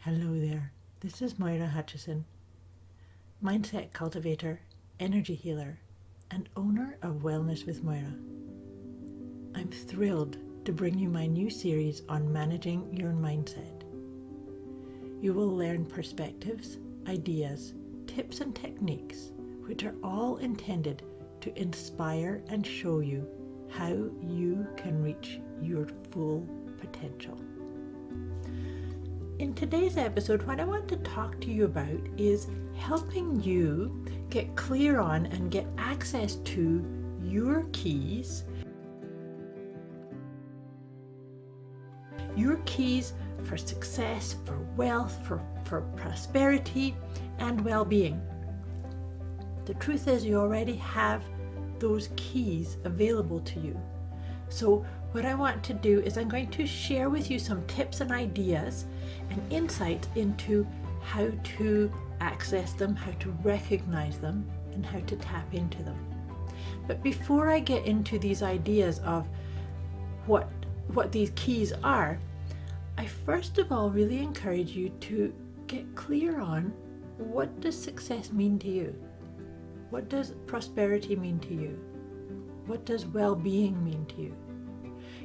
Hello there, this is Moira Hutchison, mindset cultivator, energy healer, and owner of Wellness with Moira. I'm thrilled to bring you my new series on managing your mindset. You will learn perspectives, ideas, tips and techniques which are all intended to inspire and show you how you can reach your full potential. In today's episode, what I want to talk to you about is helping you get clear on and get access to your keys for success, for wealth, for prosperity and well-being. The truth is you already have those keys available to you. So what I want to do is I'm going to share with you some tips and ideas and insights into how to access them, how to recognize them, and how to tap into them. But before I get into these ideas of what these keys are, I first of all really encourage you to get clear on what does success mean to you? What does prosperity mean to you? What does well-being mean to you?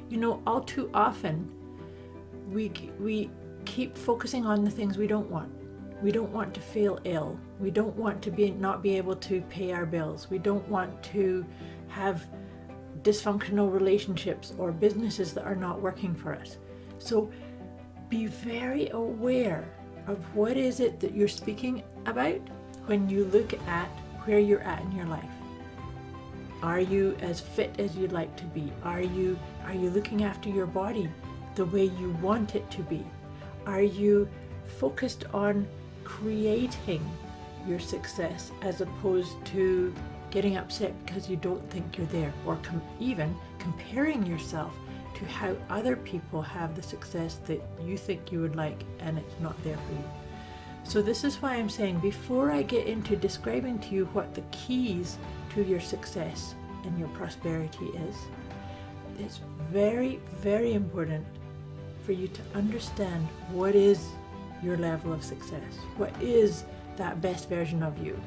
You know, all too often we keep focusing on the things we don't want. We don't want to feel ill. We don't want to not be able to pay our bills. We don't want to have dysfunctional relationships or businesses that are not working for us. So be very aware of what is it that you're speaking about when you look at where you're at in your life. Are you as fit as you'd like to be? Are you looking after your body the way you want it to be? Are you focused on creating your success as opposed to getting upset because you don't think you're there, or even comparing yourself to how other people have the success that you think you would like and it's not there for you? So this is why I'm saying, before I get into describing to you what the keys to your success and your prosperity is, it's very, very important for you to understand what is your level of success. What is that best version of you?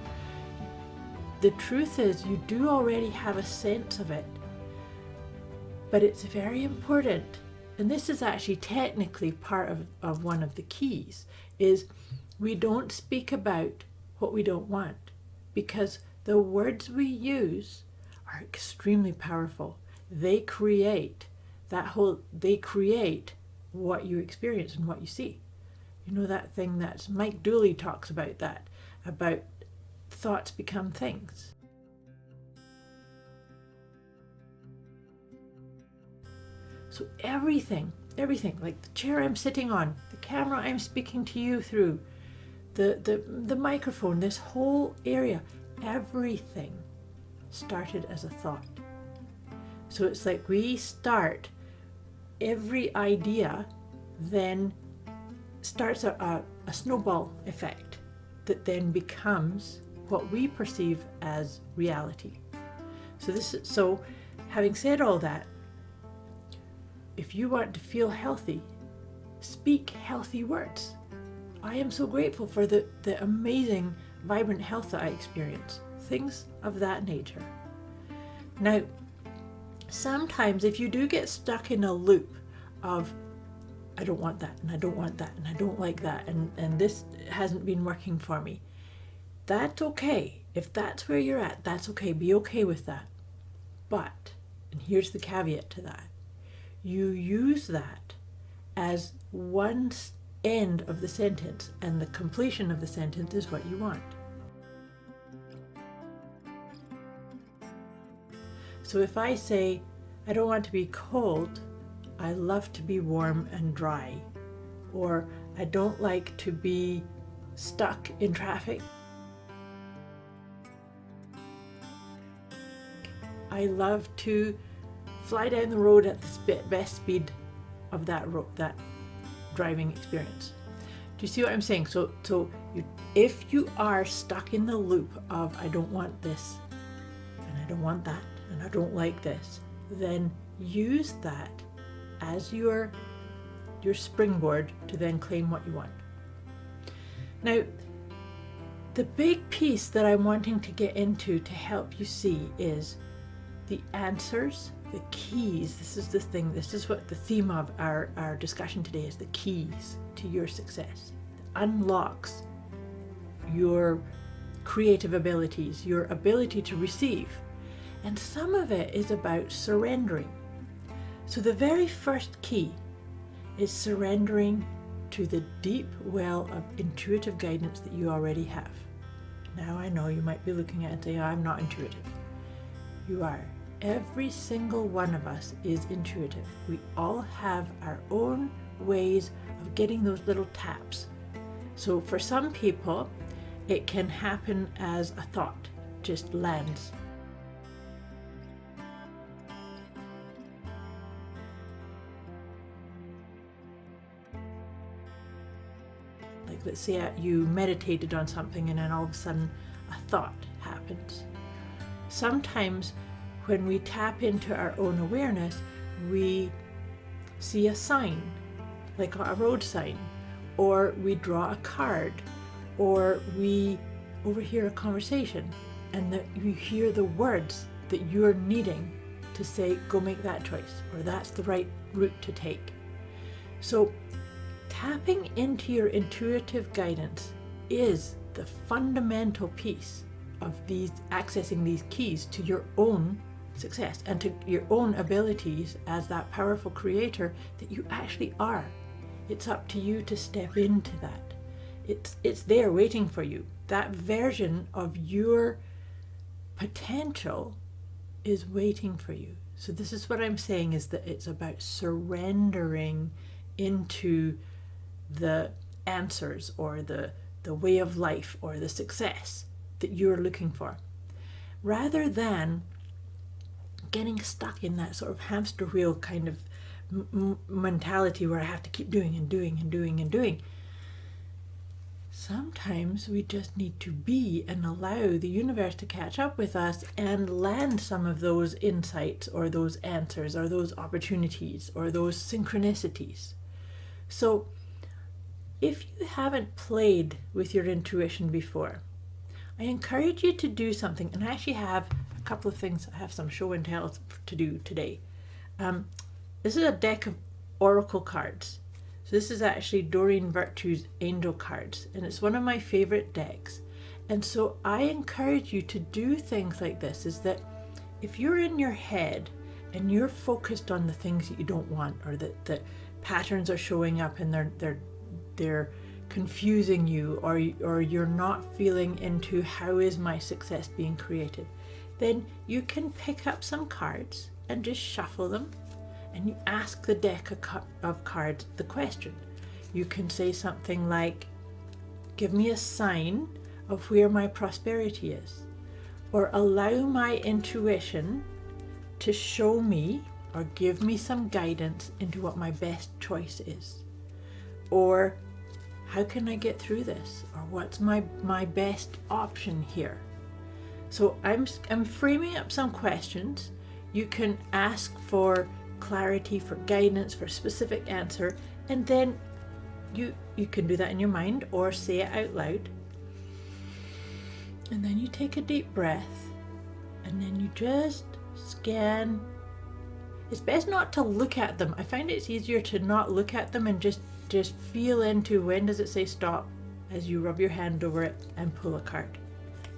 The truth is you do already have a sense of it, but it's very important, and this is actually technically part of one of the keys, is we don't speak about what we don't want, because the words we use are extremely powerful. They create what you experience and what you see. You know that thing that Mike Dooley talks about, about thoughts become things. So everything, like the chair I'm sitting on, the camera I'm speaking to you through, the microphone, this whole area, everything started as a thought. So it's like we start, every idea then starts a snowball effect that then becomes what we perceive as reality. So having said all that, if you want to feel healthy, speak healthy words. I am so grateful for the amazing, vibrant health that I experience. Things of that nature. Now, sometimes if you do get stuck in a loop of, I don't want that, and I don't want that, and I don't like that, and this hasn't been working for me, that's okay. If that's where you're at, that's okay. Be okay with that. But, and here's the caveat to that, you use that as one end of the sentence, and the completion of the sentence is what you want. So if I say, I don't want to be cold, I love to be warm and dry, or I don't like to be stuck in traffic, I love to fly down the road at the best speed of that driving experience. Do you see what I'm saying? So if you are stuck in the loop of I don't want this, and I don't want that, and I don't like this, then use that as your springboard to then claim what you want. Now, the big piece that I'm wanting to get into to help you see is the answers, the keys. This is the thing, this is what the theme of our discussion today is, the keys to your success. It unlocks your creative abilities, your ability to receive. And some of it is about surrendering. So the very first key is surrendering to the deep well of intuitive guidance that you already have. Now I know you might be looking at it and saying, I'm not intuitive. You are. Every single one of us is intuitive. We all have our own ways of getting those little taps. So for some people, it can happen as a thought, just lands. Like let's say you meditated on something and then all of a sudden a thought happens. Sometimes when we tap into our own awareness, we see a sign, like a road sign, or we draw a card, or we overhear a conversation, and that you hear the words that you're needing to say, go make that choice, or that's the right route to take. So tapping into your intuitive guidance is the fundamental piece of accessing these keys to your own success and to your own abilities as that powerful creator that you actually are. It's up to you to step into that. It's there waiting for you. That version of your potential is waiting for you. So this is what I'm saying, is that it's about surrendering into the answers or the way of life or the success that you're looking for, rather than getting stuck in that sort of hamster wheel kind of mentality where I have to keep doing and doing and doing and doing. Sometimes we just need to be and allow the universe to catch up with us and land some of those insights or those answers or those opportunities or those synchronicities. So if you haven't played with your intuition before, I encourage you to do something, and I actually have a couple of things. I have some show and tell to do today. This is a deck of oracle cards. So this is actually Doreen Virtue's angel cards, and it's one of my favorite decks. And so I encourage you to do things like this, is that if you're in your head and you're focused on the things that you don't want, or that patterns are showing up and they're confusing you, or you're not feeling into how is my success being created, then you can pick up some cards and just shuffle them, and you ask the deck of cards the question. You can say something like, give me a sign of where my prosperity is, or allow my intuition to show me or give me some guidance into what my best choice is, or how can I get through this, or what's my best option here. So I'm framing up some questions. You can ask for clarity, for guidance, for specific answer, and then you can do that in your mind or say it out loud. And then you take a deep breath, and then you just scan. It's best not to look at them. I find it's easier to not look at them and just feel into when does it say stop as you rub your hand over it and pull a card.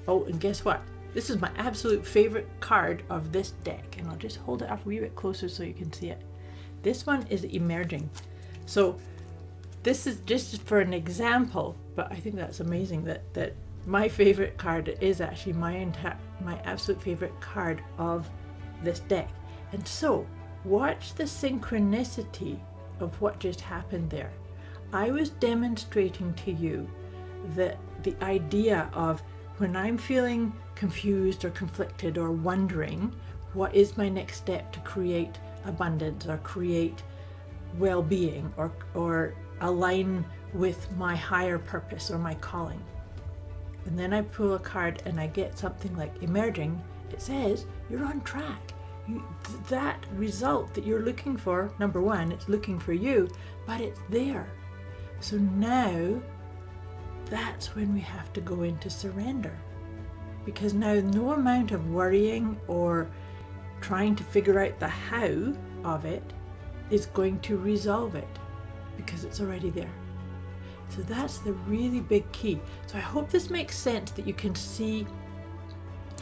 Oh, and guess what? This is my absolute favorite card of this deck, and I'll just hold it up a wee bit closer so you can see it. This one is emerging. So this is just for an example, but I think that's amazing that my favorite card is actually my absolute favorite card of this deck. And so watch the synchronicity of what just happened there. I was demonstrating to you that the idea of when I'm feeling confused or conflicted or wondering what is my next step to create abundance or create well-being or align with my higher purpose or my calling. And then I pull a card and I get something like emerging. It says you're on track. That result that you're looking for, number one, it's looking for you, but it's there. So now that's when we have to go into surrender. Because now no amount of worrying or trying to figure out the how of it is going to resolve it, because it's already there. So that's the really big key. So I hope this makes sense, that you can see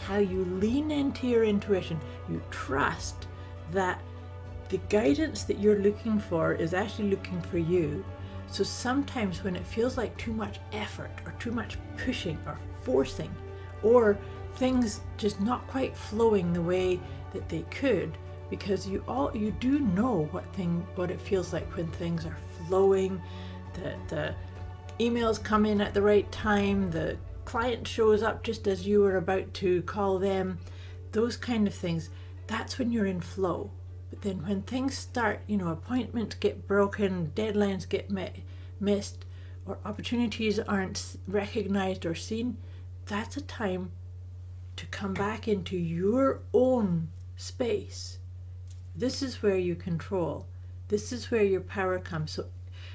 how you lean into your intuition. You trust that the guidance that you're looking for is actually looking for you. So sometimes when it feels like too much effort or too much pushing or forcing, or things just not quite flowing the way that they could, because you do know what it feels like when things are flowing, the emails come in at the right time, the client shows up just as you were about to call them, those kind of things. That's when you're in flow. But then when things start, appointments get broken, deadlines get missed, or opportunities aren't recognized or seen, that's a time to come back into your own space. This is where you control. This is where your power comes.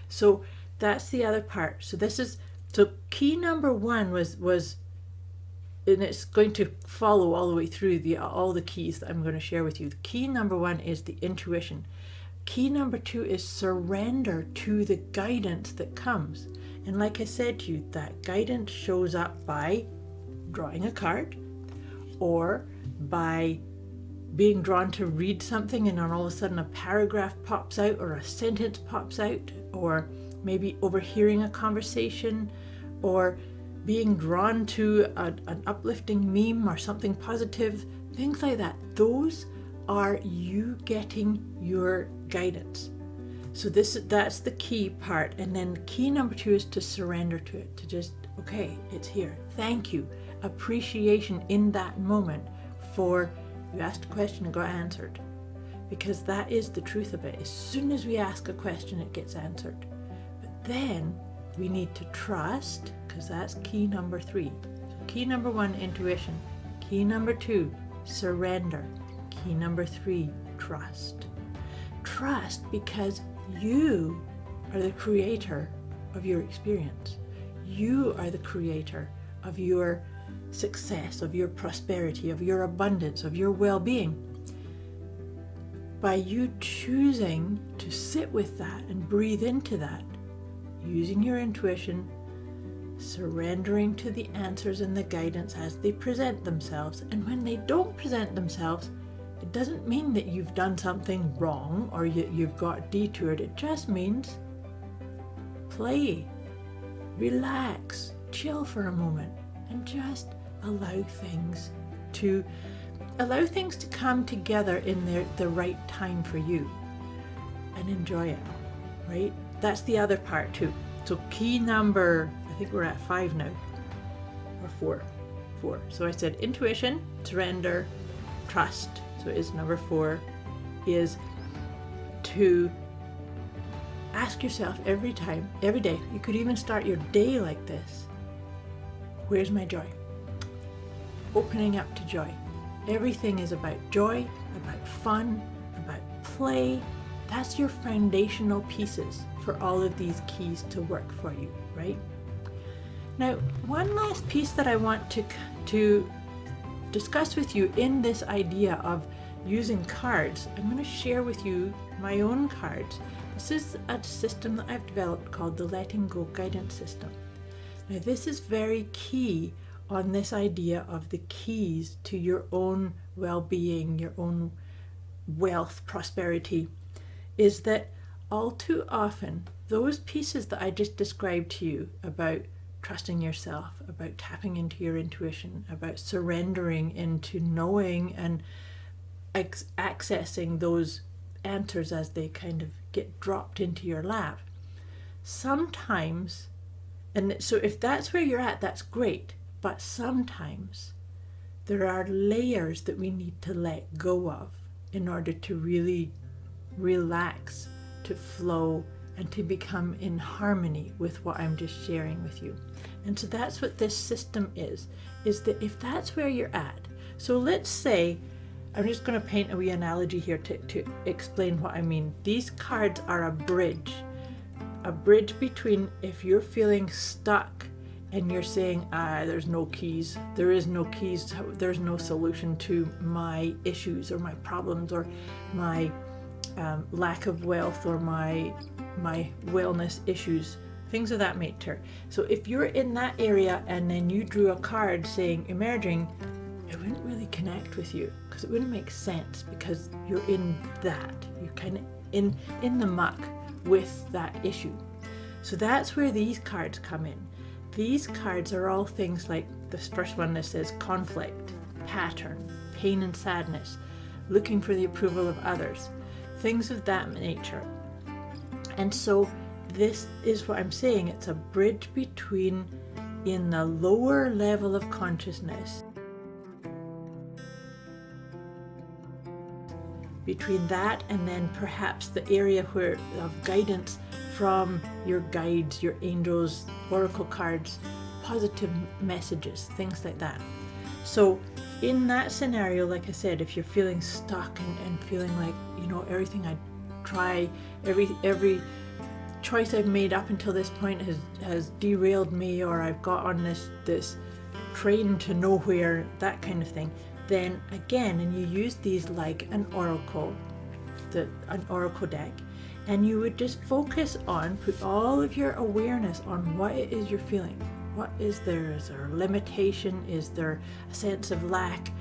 So that's the other part. So key number one was, and it's going to follow all the way through all the keys that I'm going to share with you. The key number one is the intuition. Key number two is surrender to the guidance that comes. And like I said to you, that guidance shows up by drawing a card, or by being drawn to read something and then all of a sudden a paragraph pops out or a sentence pops out, or maybe overhearing a conversation, or being drawn to an uplifting meme or something positive, things like that. Those are you getting your guidance. So that's the key part. And then key number two is to surrender to it, to just, okay, it's here. Thank you. Appreciation in that moment for you asked a question and got answered. Because that is the truth of it. As soon as we ask a question, it gets answered. But then we need to trust, because that's key number three. So key number one, intuition. Key number two, surrender. Key number three, trust. Trust because you are the creator of your experience. You are the creator of your success, of your prosperity, of your abundance, of your well-being. By you choosing to sit with that and breathe into that, using your intuition, surrendering to the answers and the guidance as they present themselves. And when they don't present themselves, it doesn't mean that you've done something wrong or you've got detoured. It just means play, relax, chill for a moment, and just allow things to come together in the right time for you, and enjoy it, right? That's the other part too. So key number, I think we're at 5 now, or 4. So I said intuition, surrender, trust. So it's number 4 is to ask yourself every day, you could even start your day like this. Where's my joy? Opening up to joy. Everything is about joy, about fun, about play. That's your foundational pieces for all of these keys to work for you, right? Now, one last piece that I want to discuss with you in this idea of using cards, I'm going to share with you my own cards. This is a system that I've developed called the Letting Go Guidance System. Now, this is very key on this idea of the keys to your own well-being, your own wealth, prosperity, is that all too often, those pieces that I just described to you about trusting yourself, about tapping into your intuition, about surrendering into knowing and accessing those answers as they kind of get dropped into your lap. Sometimes, and so if that's where you're at, that's great, but sometimes there are layers that we need to let go of in order to really relax, to flow, and to become in harmony with what I'm just sharing with you. And so that's what this system is that if that's where you're at, so let's say, I'm just going to paint a wee analogy here to explain what I mean. These cards are a bridge between if you're feeling stuck and you're saying, there's no keys, there is no keys, there's no solution to my issues or my problems or my lack of wealth or my wellness issues, things of that nature. So if you're in that area and then you drew a card saying emerging, it wouldn't really connect with you because it wouldn't make sense, because you're in that, you're kind of in the muck with that issue. So that's where these cards come in. These cards are all things like this first one that says conflict, pattern, pain and sadness, looking for the approval of others, things of that nature. And so this is what I'm saying, it's a bridge between, in the lower level of consciousness, between that and then perhaps the area where of guidance from your guides, your angels, oracle cards, positive messages, things like that. So in that scenario, like I said, if you're feeling stuck and feeling like, everything I try, every choice I've made up until this point has derailed me, or I've got on this train to nowhere, that kind of thing, then again, and you use these like an oracle deck, and you would just focus on, put all of your awareness on what it is you're feeling. What is there? Is there a limitation? Is there a sense of lack?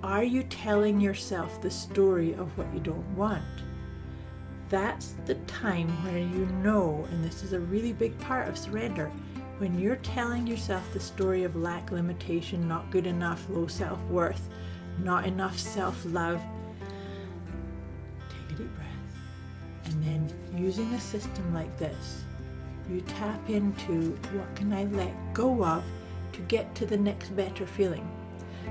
Are you telling yourself the story of what you don't want? That's the time where you know, and this is a really big part of surrender, when you're telling yourself the story of lack, limitation, not good enough, low self-worth, not enough self-love, take a deep breath. And then using a system like this, you tap into what can I let go of to get to the next better feeling.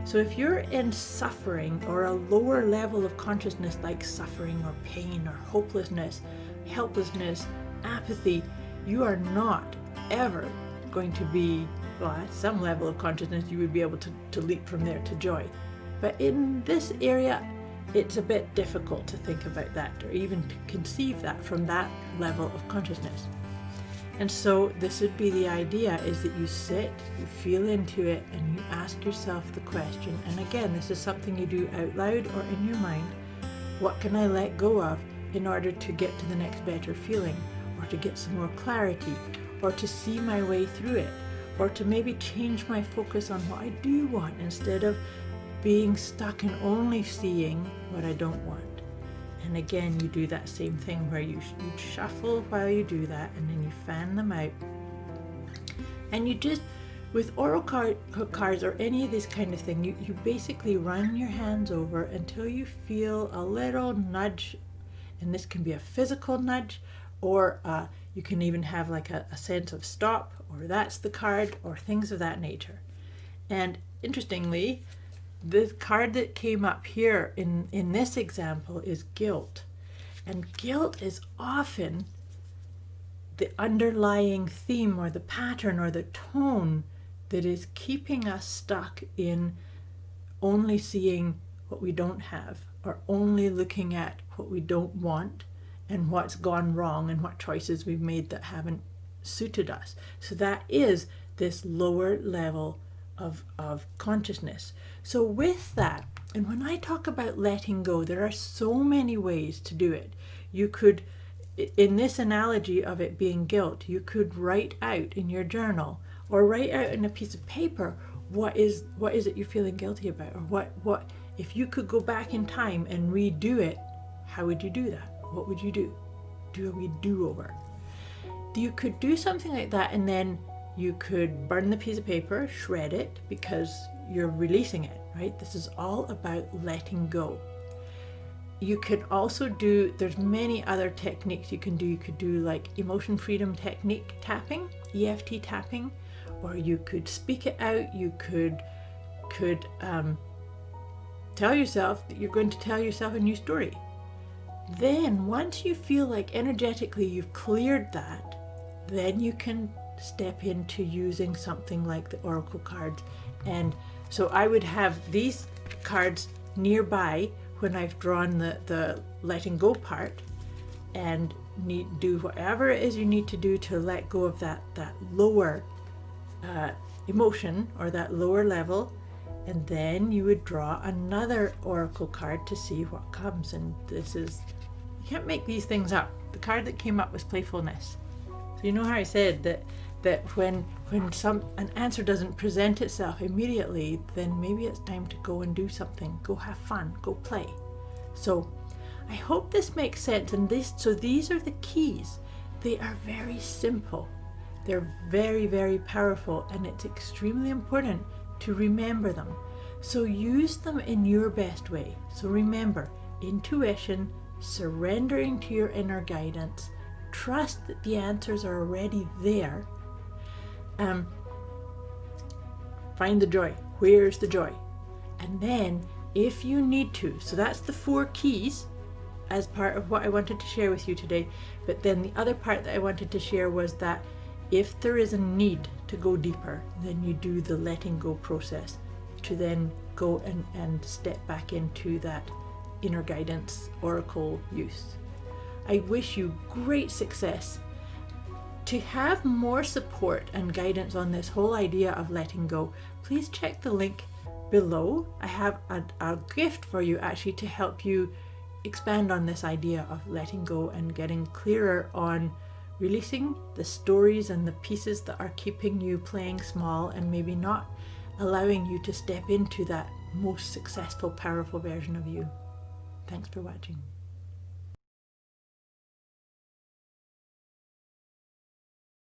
So if you're in suffering or a lower level of consciousness like suffering or pain or hopelessness, helplessness, apathy, you are not ever going to be, well, at some level of consciousness you would be able to leap from there to joy. But in this area, it's a bit difficult to think about that or even to conceive that from that level of consciousness. And so this would be the idea, is that you sit, you feel into it, and you ask yourself the question. And again, this is something you do out loud or in your mind. What can I let go of in order to get to the next better feeling, or to get some more clarity, or to see my way through it, or to maybe change my focus on what I do want instead of being stuck in only seeing what I don't want. And again, you do that same thing where you shuffle while you do that, and then you fan them out. And you just, with oracle cards or any of this kind of thing, you basically run your hands over until you feel a little nudge. And this can be a physical nudge, or you can even have like a sense of stop, or that's the card, or things of that nature. And interestingly, the card that came up here in this example is guilt. And guilt is often the underlying theme or the pattern or the tone that is keeping us stuck in only seeing what we don't have, or only looking at what we don't want and what's gone wrong and what choices we've made that haven't suited us. So that is this lower level of consciousness. So with that, and when I talk about letting go, there are so many ways to do it. You could, in this analogy of it being guilt, you could write out in your journal, or write out in a piece of paper, what is it you're feeling guilty about, or what if you could go back in time and redo it, how would you do that? What would you do? Do a do-over. You could do something like that, and then you could burn the piece of paper, shred it, because you're releasing it, right? This is all about letting go. You could also do, there's many other techniques you can do. You could do like emotion freedom technique tapping, EFT tapping, or you could speak it out. You could tell yourself that you're going to tell yourself a new story. Then once you feel like energetically you've cleared that, then you can step into using something like the oracle cards. And so I would have these cards nearby when I've drawn the letting go part, and do whatever it is you need to do to let go of that lower emotion or that lower level, and then you would draw another oracle card to see what comes. And this is, you can't make these things up. The card that came up was playfulness. So you know how I said that when an answer doesn't present itself immediately, then maybe it's time to go and do something, go have fun, go play. So I hope this makes sense. And these are the keys. They are very simple. They're very, very powerful, and it's extremely important to remember them. So use them in your best way. So remember, intuition, surrendering to your inner guidance, trust that the answers are already there. Find the joy. Where's the joy? And then if you need to, so that's the 4 keys as part of what I wanted to share with you today. But then the other part that I wanted to share was that if there is a need to go deeper, then you do the letting go process to then go and step back into that inner guidance oracle use. I wish you great success. To have more support and guidance on this whole idea of letting go, please check the link below. I have a gift for you actually to help you expand on this idea of letting go and getting clearer on releasing the stories and the pieces that are keeping you playing small and maybe not allowing you to step into that most successful, powerful version of you. Thanks for watching.